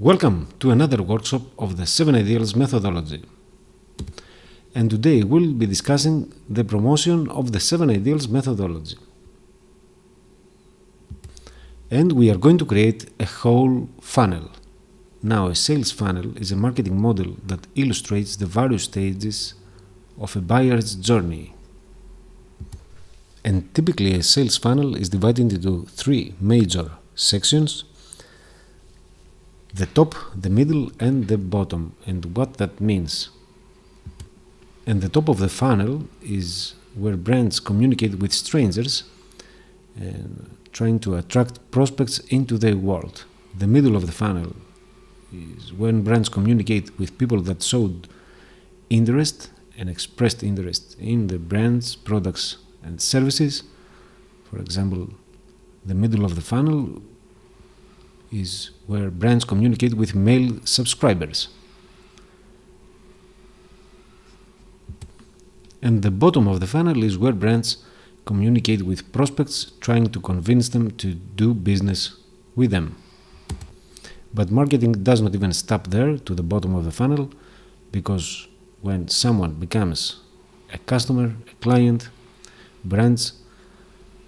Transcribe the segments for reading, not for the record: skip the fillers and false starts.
Welcome to another workshop of the 7 Ideals methodology. And today we'll be discussing the promotion of the 7 Ideals methodology. And we are going to create a whole funnel. Now, a sales funnel is a marketing model that illustrates the various stages of a buyer's journey. And typically a sales funnel is divided into three major sections: the top, the middle and the bottom, and what that means. And the top of the funnel is where brands communicate with strangers and trying to attract prospects into their world. The middle of the funnel is when brands communicate with people that showed interest and expressed interest in the brand's products and services. For example, the middle of the funnel is where brands communicate with male subscribers. And the bottom of the funnel is where brands communicate with prospects, trying to convince them to do business with them. But marketing does not even stop there to the bottom of the funnel, because when someone becomes a customer, a client, brands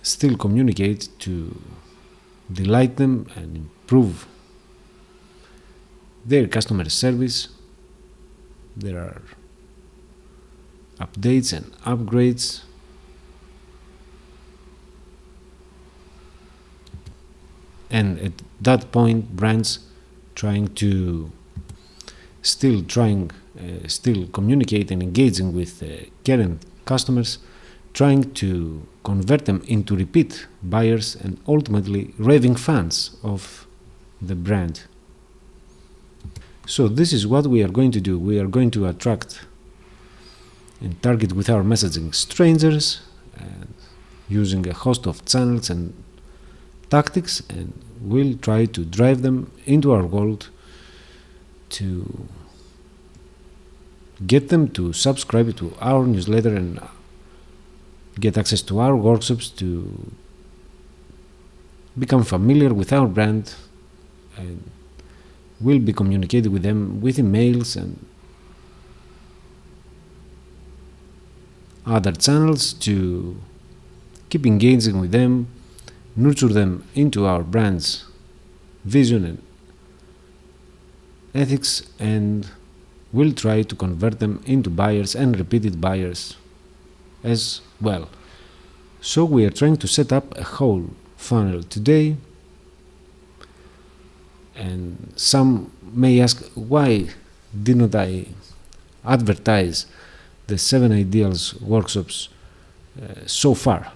still communicate to delight them and improve their customer service. There are updates and upgrades. And at that point, brands still communicate and engaging with current customers, trying to convert them into repeat buyers and ultimately raving fans of the brand. So this is what we are going to do. We are going to attract and target with our messaging strangers, and using a host of channels and tactics, and we'll try to drive them into our world to get them to subscribe to our newsletter and get access to our workshops, to become familiar with our brand, and we'll be communicating with them with emails and other channels to keep engaging with them, nurture them into our brand's vision and ethics, and we'll try to convert them into buyers and repeated buyers as well. So we are trying to set up a whole funnel today. And some may ask, why didn't I advertise the 7 Ideals workshops so far?